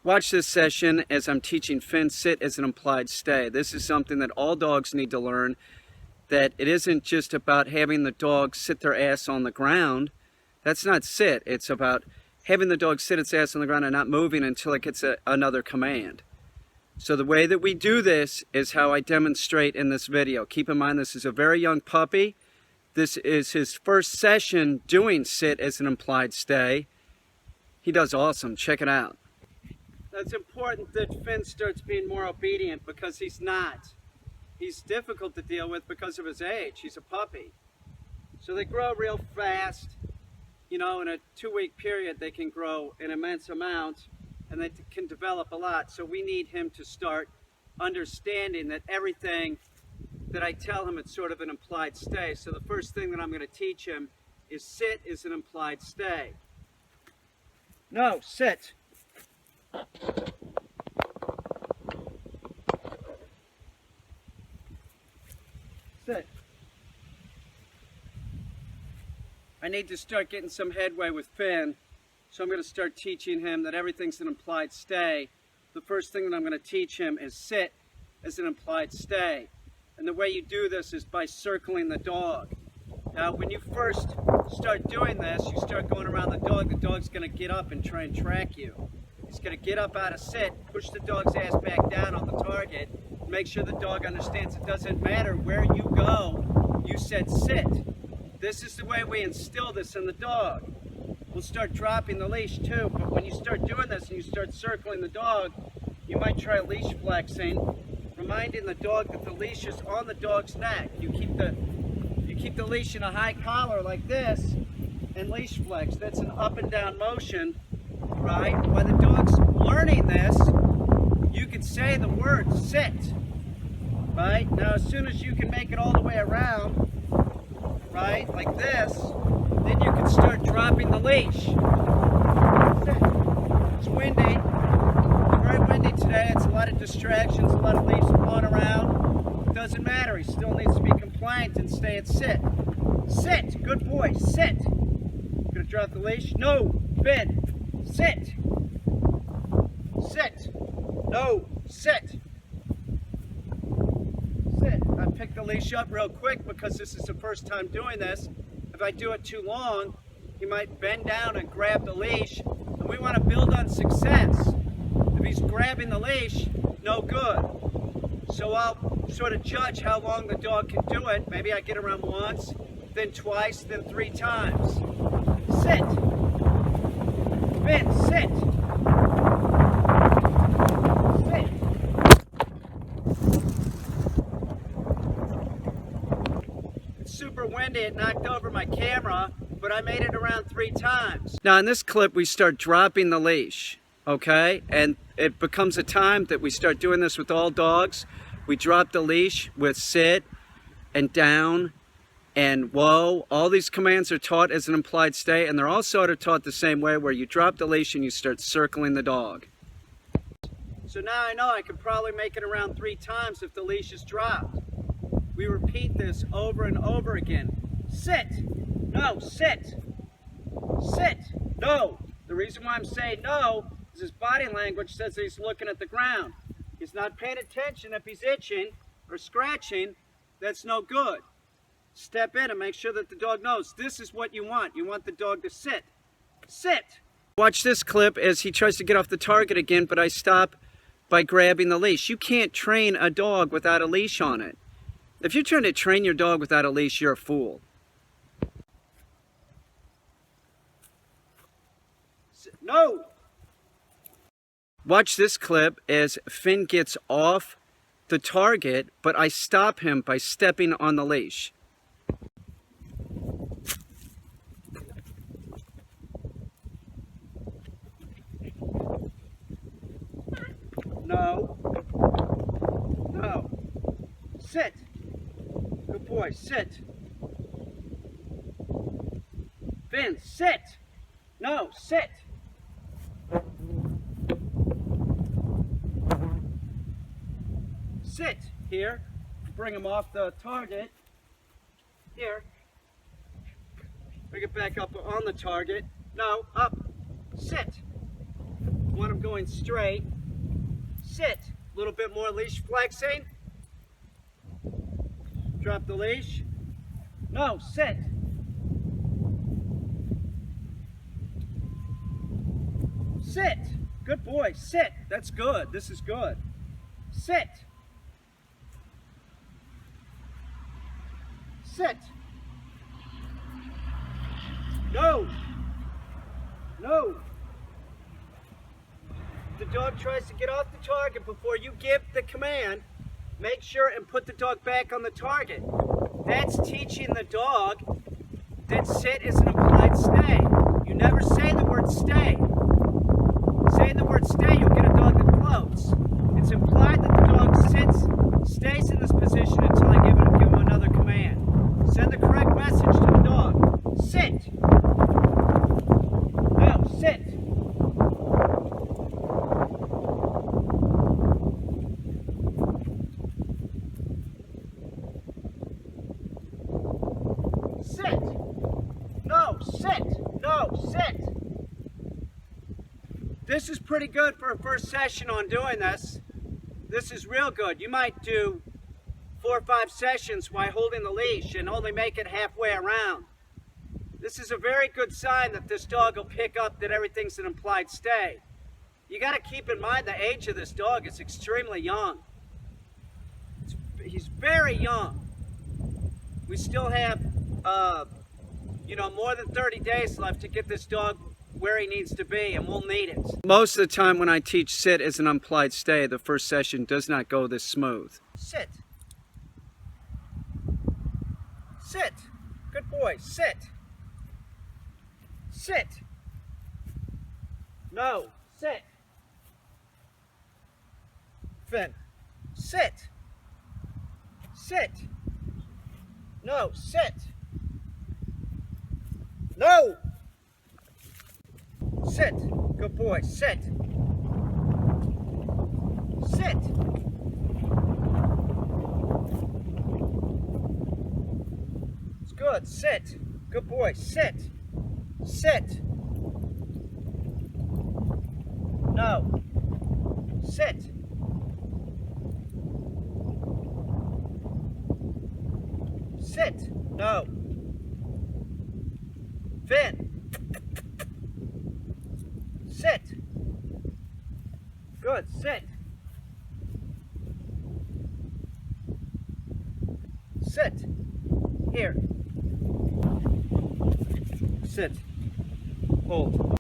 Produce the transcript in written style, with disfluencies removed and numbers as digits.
Watch this session as I'm teaching Finn sit as an implied stay. This is something that all dogs need to learn, that it isn't just about having the dog sit their ass on the ground. That's not sit. It's about having the dog sit its ass on the ground and not moving until it gets another command. So the way that we do this is how I demonstrate in this video. Keep in mind, this is a very young puppy. This is his first session doing sit as an implied stay. He does awesome. Check it out. It's important that Finn starts being more obedient, because he's not. He's difficult to deal with because of his age. He's a puppy. So they grow real fast. You know, in a 2-week period, they can grow an immense amount, and they can develop a lot. So we need him to start understanding that everything that I tell him, it's sort of an implied stay. So the first thing that I'm going to teach him is sit is an implied stay. No, sit. Sit. I need to start getting some headway with Finn, so I'm going to start teaching him that everything's an implied stay. The first thing that I'm going to teach him is sit as an implied stay. And the way you do this is by circling the dog. Now, when you first start doing this, you start going around the dog's going to get up and try and track you. He's going to get up out of sit, push the dog's ass back down on the target, make sure the dog understands it doesn't matter where you go, you said sit. This is the way we instill this in the dog. We'll start dropping the leash too, but when you start doing this and you start circling the dog, you might try leash flexing, reminding the dog that the leash is on the dog's neck. You keep the leash in a high collar like this and leash flex. That's an up and down motion, right? When the dog's learning this, you can say the word sit, right? Now, as soon as you can make it all the way around, right, like this, then you can start dropping the leash. It's windy, very windy today. It's a lot of distractions, a lot of leaves blowing around. It doesn't matter. He still needs to be compliant and stay at sit. Sit, good boy, sit. Gonna drop the leash? No, Finn, sit. Sit. No, sit. Sit. I picked the leash up real quick because this is the first time doing this. If I do it too long, he might bend down and grab the leash, and we want to build on success. If he's grabbing the leash, no good. So I'll sort of judge how long the dog can do it. Maybe I get around once, then twice, then 3 times. Sit. Finn, sit. Sit. It's super windy. It knocked over my camera, but I made it around 3 times. Now in this clip, we start dropping the leash, okay? And it becomes a time that we start doing this with all dogs. We drop the leash with sit and down and whoa. All these commands are taught as an implied stay, and they're all sort of taught the same way, where you drop the leash and you start circling the dog. So now I know I can probably make it around 3 times if the leash is dropped. We repeat this over and over again. Sit. No, sit. Sit. No. The reason why I'm saying no is his body language says that he's looking at the ground. He's not paying attention. If he's itching or scratching, that's no good. Step in and make sure that the dog knows this is what you want. You want the dog to sit. Sit. Watch this clip as he tries to get off the target again, but I stop by grabbing the leash. You can't train a dog without a leash on it. If you're trying to train your dog without a leash, you're a fool. No! Watch this clip as Finn gets off the target, but I stop him by stepping on the leash. No. No. Sit. Good boy, sit. Finn, sit. No, sit. Sit here. Bring him off the target. Here. Bring it back up on the target. No, up. Sit. want him going straight. Sit. A little bit more leash flexing. Drop the leash. No, sit. Sit. Good boy. Sit. That's good. This is good. Sit. Sit. No. No. The dog tries to get off the target before you give the command. Make sure and put the dog back on the target. That's teaching the dog that sit is an implied stay. You never say the word stay. Say the word stay, you'll get a dog that floats. It's implied that the dog sits, stays in this position until I give him another command. Send the correct message to the dog. Sit. No, sit. Sit. No, sit. No, sit. This is pretty good for a first session on doing this. This is real good. You might do 4 or 5 sessions while holding the leash and only make it halfway around. This is a very good sign that this dog will pick up that everything's an implied stay. You got to keep in mind the age of this dog is extremely young. He's very young. We still have, more than 30 days left to get this dog where he needs to be, and we'll need it. Most of the time when I teach sit as an implied stay, the first session does not go this smooth. Sit. Sit. Good boy. Sit. Sit. No. Sit. Finn. Sit. Sit. No. Sit. No. Sit. Good boy. Sit. Sit. It's good. Sit. Good boy. Sit. Sit. No. Sit. Sit. No. Finn. Sit. Good. Sit. Sit. Here. Sit. Hold.